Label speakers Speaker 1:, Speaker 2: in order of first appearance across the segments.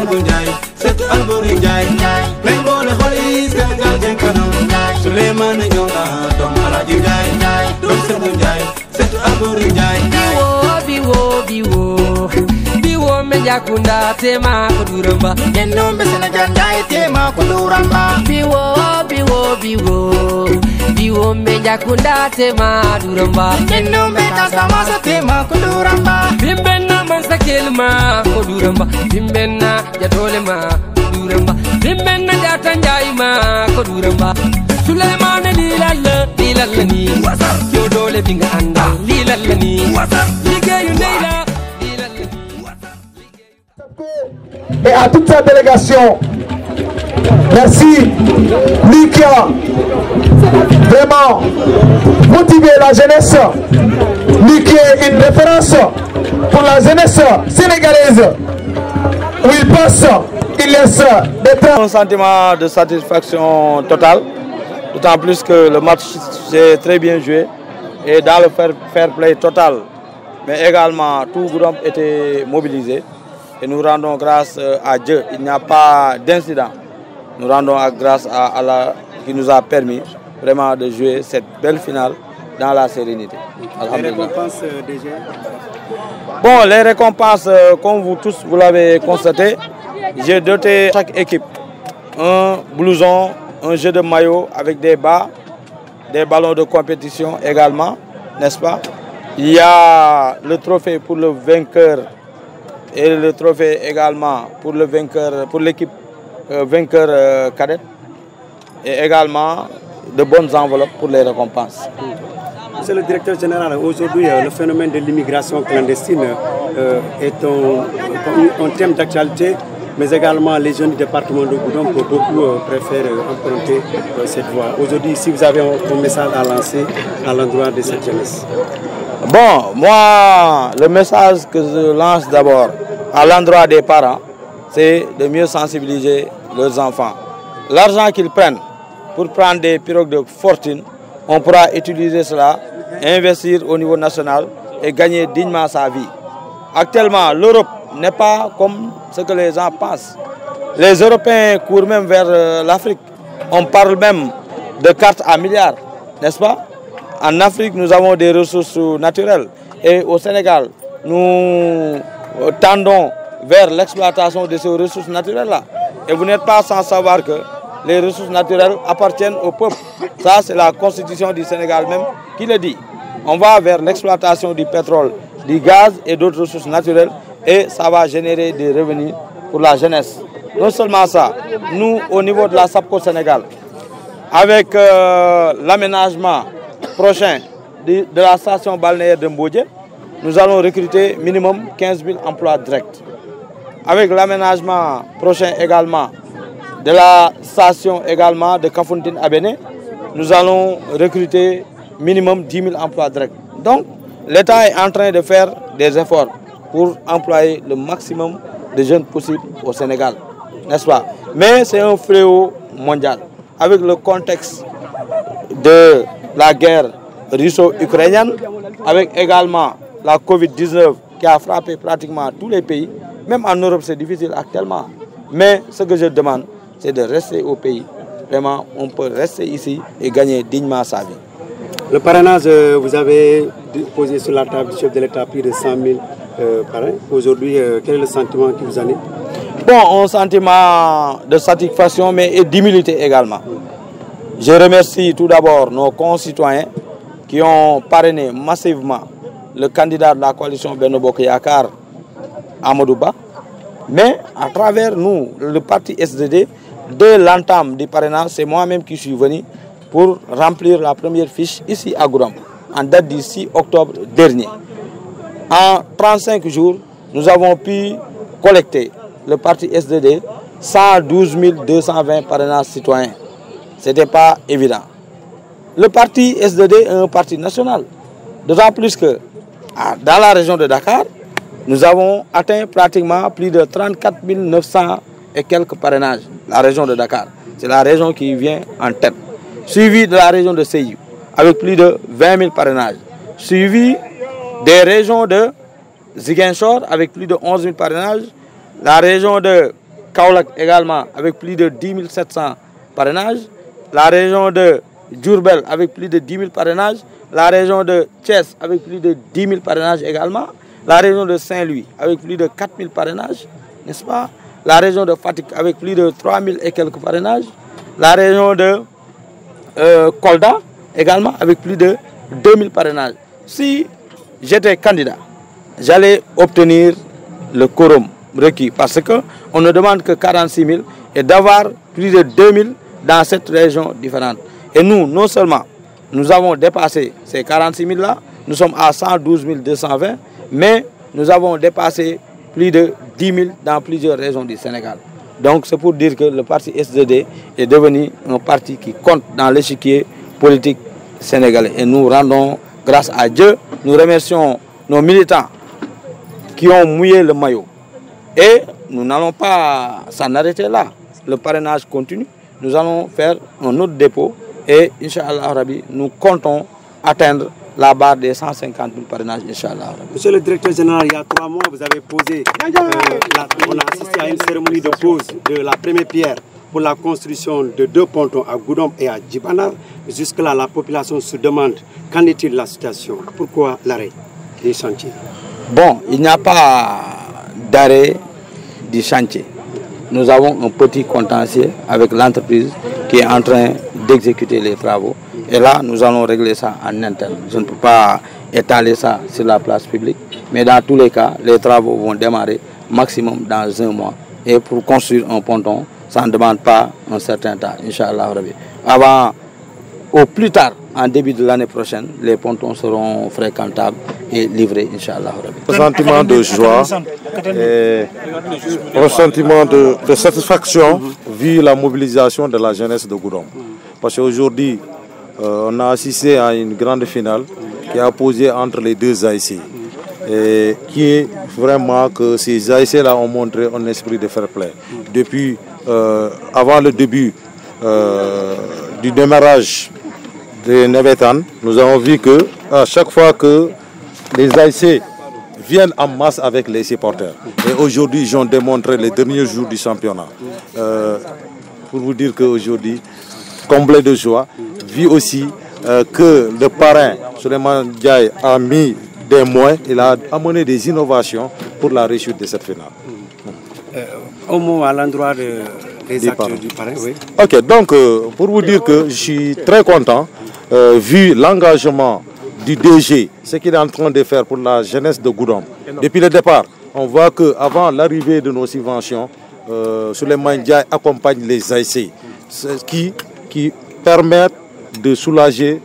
Speaker 1: Serbou Ndiaye setu Albouri Ndiaye mais boole xol yi Sénégal jëm kanam Souleymane Ndionga doomu Alaaji Ndiaye doomu Serbou Ndiaye setu Albouri Ndiaye biwo me jakunda tema ko duramba yenno be Sénégal Ndiaye tema ko duramba biwo me jakunda tema duramba yenno be Casamance tema ko duramba bimbenna man sakelma ko duramba bimbenna jatolema duramba bimbenna jata Ndiaye ma ko duramba Souleymane lilalla ni yo dole binga anda lilalla ni liggéeyu ndeyla
Speaker 2: et à toute sa délégation. Merci, lui qui a vraiment motivé la jeunesse, lui qui est une référence pour la jeunesse sénégalaise. Où il passe, il laisse des traces.
Speaker 3: Un sentiment de satisfaction totale, d'autant plus que le match s'est très bien joué et dans le fair play total, mais également tout le groupe était mobilisé. Et nous rendons grâce à Dieu, il n'y a pas d'incident. Nous rendons grâce à Allah qui nous a permis vraiment de jouer cette belle finale dans la sérénité.
Speaker 4: Les récompenses déjà?
Speaker 3: Bon, les récompenses, comme vous tous vous l'avez constaté, j'ai doté chaque équipe un blouson, un jeu de maillot avec des bas, des ballons de compétition également, n'est-ce pas? Il y a le trophée pour le vainqueur et le trophée également pour le vainqueur, pour l'équipe vainqueur cadette, et également de bonnes enveloppes pour les récompenses.
Speaker 4: Monsieur le directeur général, aujourd'hui le phénomène de l'immigration clandestine est un thème d'actualité, mais également les jeunes du département de Goudomp, beaucoup préfèrent emprunter cette voie. Aujourd'hui, si vous avez un message à lancer à l'endroit de cette jeunesse.
Speaker 3: Bon, moi, le message que je lance d'abord à l'endroit des parents, c'est de mieux sensibiliser leurs enfants. L'argent qu'ils prennent pour prendre des pirogues de fortune, on pourra utiliser cela, investir au niveau national et gagner dignement sa vie. Actuellement, l'Europe n'est pas comme ce que les gens pensent. Les Européens courent même vers l'Afrique. On parle même de cartes à milliards, n'est-ce pas? En Afrique, nous avons des ressources naturelles. Et au Sénégal, nous tendons vers l'exploitation de ces ressources naturelles-là. Et vous n'êtes pas sans savoir que les ressources naturelles appartiennent au peuple. Ça, c'est la constitution du Sénégal même qui le dit. On va vers l'exploitation du pétrole, du gaz et d'autres ressources naturelles et ça va générer des revenus pour la jeunesse. Non seulement ça, nous, au niveau de la SAPCO Sénégal, avec l'aménagement prochain de la station balnéaire de Mbodje, nous allons recruter minimum 15 000 emplois directs. Avec l'aménagement prochain également de la station également de Kafountine à Béné, nous allons recruter minimum 10 000 emplois directs. Donc, l'État est en train de faire des efforts pour employer le maximum de jeunes possibles au Sénégal, n'est-ce pas? Mais c'est un fléau mondial. Avec le contexte de la guerre russo-ukrainienne, avec également la Covid-19 qui a frappé pratiquement tous les pays, même en Europe c'est difficile actuellement. Mais ce que je demande, c'est de rester au pays. Vraiment, on peut rester ici et gagner dignement sa vie.
Speaker 4: Le parrainage, vous avez posé sur la table du chef de l'État plus de 100 000 parrains. Aujourd'hui, quel est le sentiment qui vous anime?
Speaker 3: Bon, un sentiment de satisfaction, mais et d'humilité également. Je remercie tout d'abord nos concitoyens qui ont parrainé massivement le candidat de la coalition Benno Bokk Yakaar, Amadou Ba. Mais à travers nous, le parti SDD, dès l'entame du parrainage, c'est moi-même qui suis venu pour remplir la première fiche ici à Goudomp, en date du 6 octobre dernier. En 35 jours, nous avons pu collecter, le parti SDD, 112 220 parrainages citoyens. Ce n'était pas évident. Le parti SDD est un parti national. D'autant plus que dans la région de Dakar, nous avons atteint pratiquement plus de 34 900 et quelques parrainages. La région de Dakar, c'est la région qui vient en tête. Suivi de la région de Sédhiou, avec plus de 20 000 parrainages. Suivi des régions de Ziguinchor, avec plus de 11 000 parrainages. La région de Kaolack également avec plus de 10 700 parrainages, la région de Diourbel avec plus de 10 000 parrainages, la région de Thiès avec plus de 10 000 parrainages également, la région de Saint-Louis avec plus de 4 000 parrainages, n'est-ce pas? La région de Fatick avec plus de 3 000 et quelques parrainages, la région de Kolda également avec plus de 2 000 parrainages. Si j'étais candidat, j'allais obtenir le quorum requis parce qu'on ne demande que 46 000 et d'avoir plus de 2 000 dans cette région différente. Et nous, non seulement nous avons dépassé ces 46 000 là, nous sommes à 112 220, mais nous avons dépassé plus de 10 000 dans plusieurs régions du Sénégal. Donc c'est pour dire que le parti SDD est devenu un parti qui compte dans l'échiquier politique sénégalais. Et nous rendons grâce à Dieu, nous remercions nos militants qui ont mouillé le maillot. Et nous n'allons pas s'en arrêter là. Le parrainage continue. Nous allons faire un autre dépôt et Inch'Allah Rabbi, nous comptons atteindre la barre des 150 000 parrainages, Inch'Allah.
Speaker 4: Monsieur le directeur général, il y a 3 mois, vous avez posé, on a assisté à une cérémonie de pose de la première pierre pour la construction de 2 pontons à Goudomp et à Djibanar. Jusque-là, la population se demande qu'en est-il de la situation? Pourquoi l'arrêt des chantiers?
Speaker 3: Bon, il n'y a pas d'arrêt du chantier. Nous avons un petit contentieux avec l'entreprise qui est en train d'exécuter les travaux. Et là, nous allons régler ça en interne. Je ne peux pas étaler ça sur la place publique. Mais dans tous les cas, les travaux vont démarrer maximum dans 1 mois. Et pour construire un ponton, ça ne demande pas un certain temps, Inch'Allah. Avant, au plus tard, en début de l'année prochaine, les pontons seront fréquentables et livrés, Inch'Allah.
Speaker 5: Un sentiment de joie et un sentiment de satisfaction vu la mobilisation de la jeunesse de Goudomp. Parce qu'aujourd'hui, on a assisté à une grande finale qui a posé entre les 2 AIC. Et qui est vraiment que ces AIC-là ont montré un esprit de fair play. Depuis, avant le début du démarrage de Nevetan, nous avons vu que à chaque fois que les AIC viennent en masse avec les supporters. Et aujourd'hui, ils ont démontré les derniers jours du championnat. Pour vous dire qu'aujourd'hui, comblé de joie, vu aussi que le parrain, Souleymane Ndiaye, a mis des moyens, il a amené des innovations pour la réussite de cette finale.
Speaker 4: Au mot à l'endroit des acteurs du parrain, oui.
Speaker 5: Ok, donc pour vous dire que je suis très content, vu l'engagement du DG, ce qu'il est en train de faire pour la jeunesse de Goudomp. Depuis le départ, on voit qu'avant l'arrivée de nos subventions, Souleymane Ndiaye accompagne les AIC, qui permettent de soulager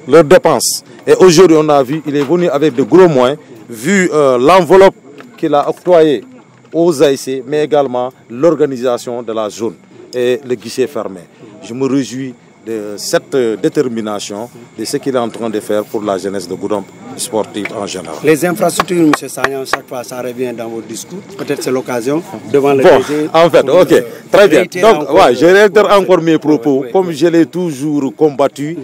Speaker 5: leurs dépenses. Et aujourd'hui, on a vu, il est venu avec de gros moyens, vu l'enveloppe qu'il a octroyée aux AIC, mais également l'organisation de la zone et le guichet fermé. Je me réjouis de cette détermination, de ce qu'il est en train de faire pour la jeunesse de Goudomp sportive en général.
Speaker 4: Les infrastructures, M. Sagnan, chaque fois ça revient dans vos discours. Peut-être c'est l'occasion devant le DG.
Speaker 5: En fait, ok, très bien. Donc, je réitère encore mes propos, comme je l'ai toujours combattu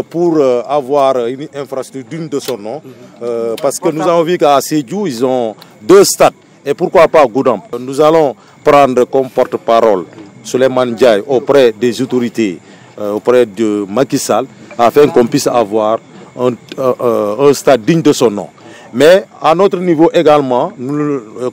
Speaker 5: pour avoir une infrastructure digne de son nom. Parce que nous avons vu qu'à Sédhiou, ils ont 2 stades. Et pourquoi pas Goudomp? Nous allons prendre comme porte-parole Souleymane Ndiaye auprès des autorités, auprès de Macky Sall, afin qu'on puisse avoir un stade digne de son nom. Mais à notre niveau également,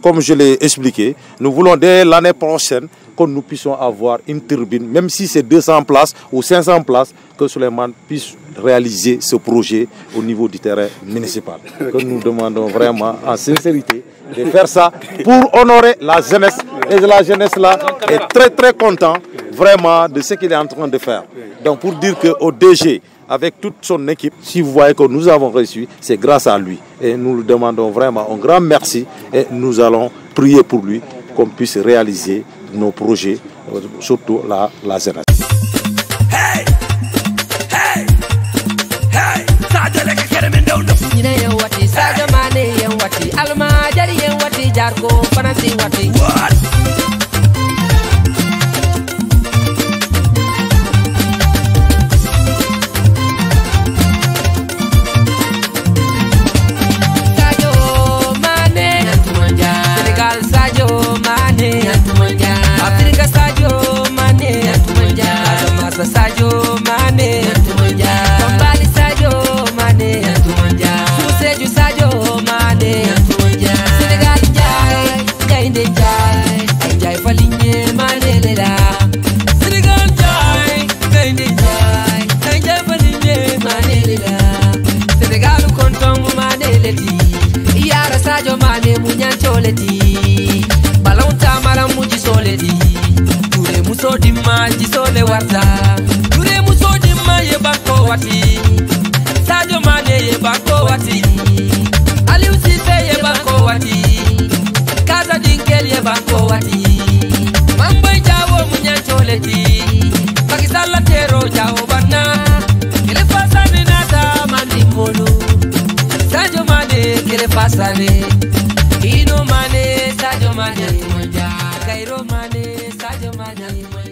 Speaker 5: comme je l'ai expliqué, nous voulons dès l'année prochaine que nous puissions avoir une turbine, même si c'est 200 places ou 500 places, que Souleymane puisse réaliser ce projet au niveau du terrain municipal. Que nous demandons vraiment en sincérité de faire ça pour honorer la jeunesse. Et la jeunesse là est très très content vraiment de ce qu'il est en train de faire. Donc pour dire qu'au DG, avec toute son équipe, si vous voyez que nous avons réussi, c'est grâce à lui. Et nous lui demandons vraiment un grand merci et nous allons prier pour lui qu'on puisse réaliser nos projets, surtout la jeunesse.
Speaker 1: Sadio Mané, dimma ci sole warta Touré muso dimma ye banko wati Sadio Mané ye banko wati Aliou Cissé ye banko wati Kaza Dinkel ye banko wati Mamboy Jawo munyantoleti Macky Sall tero jawo banna Kele fasane nata mandi molo Sadio Mané kele fasane Ino Mané Sadio Mané Kairo Mané Sadio Mané